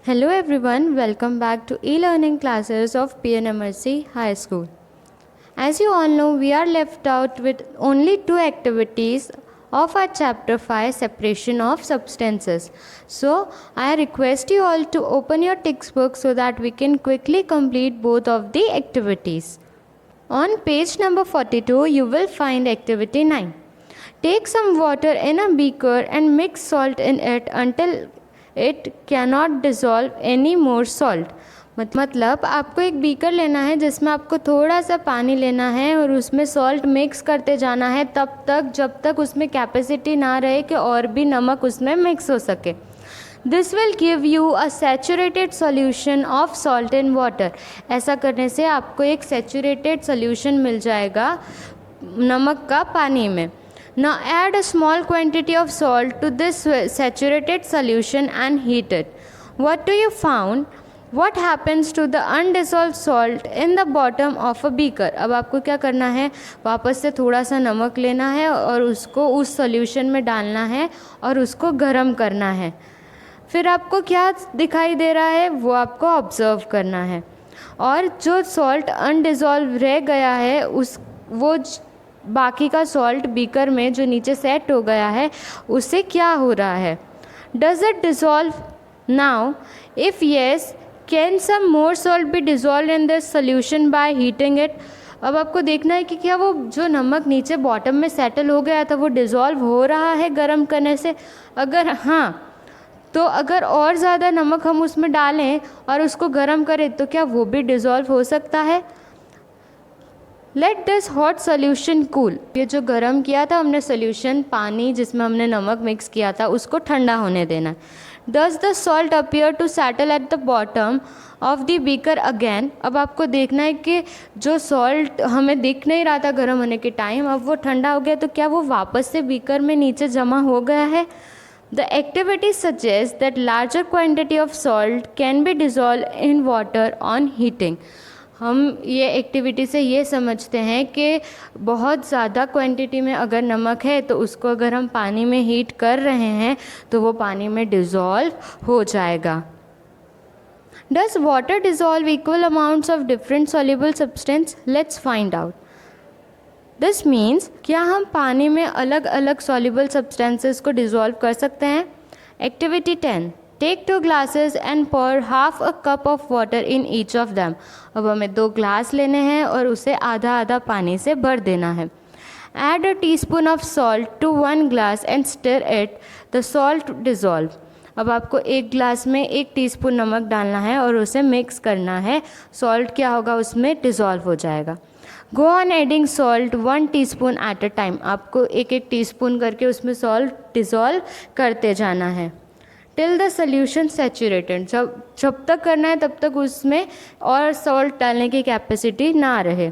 Hello everyone, welcome back to e-learning classes of PNMRC High School. As you all know, we are left out with only two activities of our chapter 5, separation of substances. So, I request you all to open your textbook so that we can quickly complete both of the activities. On page number 42, you will find activity 9. Take some water in a beaker and mix salt in it until it cannot dissolve any more salt. मतलब आपको एक beaker लेना है जिसमें आपको थोड़ा सा पानी लेना है और उसमें सॉल्ट मिक्स करते जाना है तब तक जब तक उसमें कैपेसिटी ना रहे कि और भी नमक उसमें मिक्स हो सके. This will give you a saturated solution of salt in water. ऐसा करने से आपको एक सैचुरेटेड सोल्यूशन मिल जाएगा नमक का पानी में. Now add a small quantity of salt to this saturated solution and heat it. What do you found? What happens to the undissolved salt in the bottom of a beaker? अब आपको क्या करना है, वापस से थोड़ा सा नमक लेना है और उसको उस सॉल्यूशन में डालना है और उसको गर्म करना है. फिर आपको क्या दिखाई दे रहा है वो आपको ऑब्जर्व करना है. और जो सॉल्ट अनडिजॉल्व रह गया है वो बाकी का सॉल्ट बीकर में जो नीचे सेट हो गया है उससे क्या हो रहा है. Does it dissolve now? If yes, can some more salt be dissolve in this solution by heating it? अब आपको देखना है कि क्या वो जो नमक नीचे बॉटम में सेटल हो गया था वो डिज़ोल्व हो रहा है गर्म करने से. अगर हाँ, तो अगर और ज़्यादा नमक हम उसमें डालें और उसको गर्म करें तो क्या वो भी डिज़ोल्व हो सकता है. Let this hot solution cool. ये जो गर्म किया था हमने सोल्यूशन, पानी जिसमें हमने नमक मिक्स किया था, उसको ठंडा होने देना. Does the salt appear to settle at the bottom of the beaker again? अब आपको देखना है कि जो सॉल्ट हमें दिख नहीं रहा था गर्म होने के टाइम, अब वो ठंडा हो गया तो क्या वो वापस से बीकर में नीचे जमा हो गया है. The activity suggests that larger quantity of salt can be dissolved in water on heating. हम ये एक्टिविटी से ये समझते हैं कि बहुत ज़्यादा क्वांटिटी में अगर नमक है तो उसको अगर हम पानी में हीट कर रहे हैं तो वो पानी में डिज़ोल्व हो जाएगा. Does water dissolve equal amounts of different soluble substance? Let's find out. This means क्या हम पानी में अलग अलग सॉल्युबल सब्सटेंसेस को डिज़ोल्व कर सकते हैं. Activity 10. Take 2 glasses and pour half a cup of water in each of them. अब हमें 2 ग्लास लेने हैं और उसे आधा आधा पानी से भर देना है. Add a teaspoon of salt to 1 glass and stir it. The salt dissolve. अब आपको एक ग्लास में 1 टीस्पून नमक डालना है और उसे मिक्स करना है. सॉल्ट क्या होगा उसमें डिज़ोल्व हो जाएगा. Go on adding salt 1 teaspoon at a time. आपको एक एक टीस्पून करके उसमें सॉल्ट डिज़ोल्व करते जाना है. Till the solution saturated. जब तक करना है तब तक उसमें और सॉल्ट डालने की कैपेसिटी ना रहे.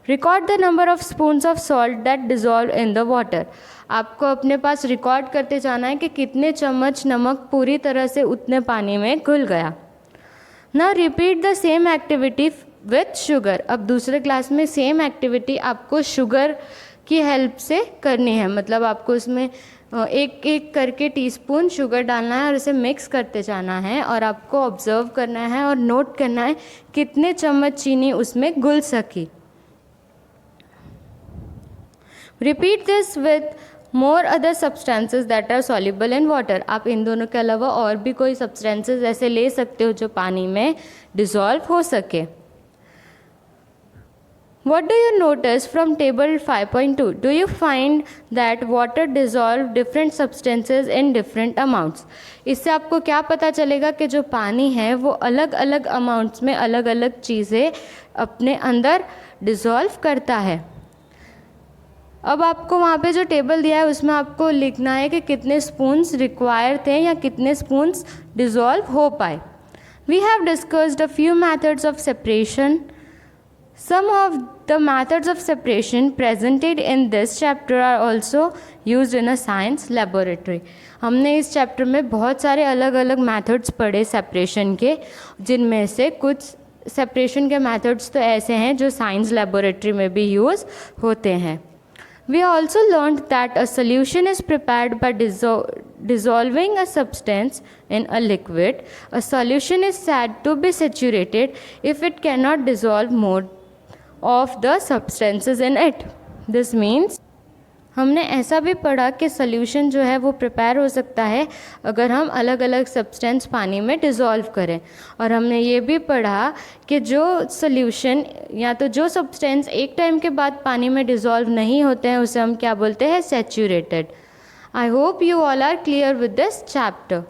Record the number of spoons of salt that dissolve in the water. आपको अपने पास रिकॉर्ड करते जाना है कि कितने चम्मच नमक पूरी तरह से उतने पानी में घुल गया. Now repeat the same activity with sugar. अब दूसरे क्लास में सेम एक्टिविटी आपको शुगर की हेल्प से करनी है. मतलब आपको उसमें एक एक करके टीस्पून शुगर डालना है और उसे मिक्स करते जाना है और आपको ऑब्जर्व करना है और नोट करना है कितने चम्मच चीनी उसमें घुल सकी. Repeat this with more other substances that are soluble in water. आप इन दोनों के अलावा और भी कोई सब्सटेंसेज ऐसे ले सकते हो जो पानी में डिज़ोल्व हो सके. What do you notice from table 5.2? Do you find that water dissolve different substances in different amounts? इससे आपको क्या पता चलेगा कि जो पानी है वो अलग अलग अमाउंट्स में अलग अलग चीज़ें अपने अंदर डिज़ोल्व करता है. अब आपको वहाँ पे जो टेबल दिया है उसमें आपको लिखना है कि कितने स्पून्स रिक्वायर थे या कितने स्पून्स डिज़ोल्व हो पाए. We have discussed a few methods of separation. Some of the methods of separation presented in this chapter are also used in a science laboratory. हमने इस चैप्टर में बहुत सारे अलग अलग मेथड्स पढ़े सेपरेशन के, जिनमें से कुछ सेपरेशन के मेथड्स तो ऐसे हैं जो साइंस लेबोरेटरी में भी यूज़ होते हैं. We also learned that a solution is prepared by dissolving a substance in a liquid. A solution is said to be saturated if it cannot dissolve more of the substances in it. This means हमने ऐसा भी पढ़ा कि solution जो है वो prepare हो सकता है अगर हम अलग अलग सब्सटेंस पानी में डिज़ोल्व करें, और हमने ये भी पढ़ा कि जो सॉल्यूशन या तो जो सब्सटेंस एक टाइम के बाद पानी में डिज़ोल्व नहीं होते हैं उसे हम क्या बोलते हैं, saturated. I hope you all are clear with this chapter.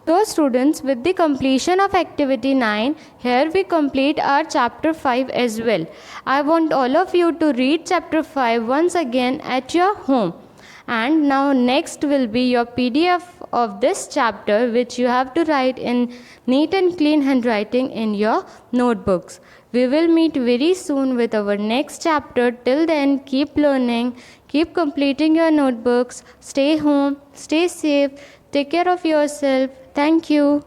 So students, with the completion of activity 9, here we complete our chapter 5 as well. I want all of you to read chapter 5 once again at your home. And now next will be your PDF of this chapter, which you have to write in neat and clean handwriting in your notebooks. We will meet very soon with our next chapter. Till then, keep learning, keep completing your notebooks, stay home, stay safe, take care of yourself. Thank you.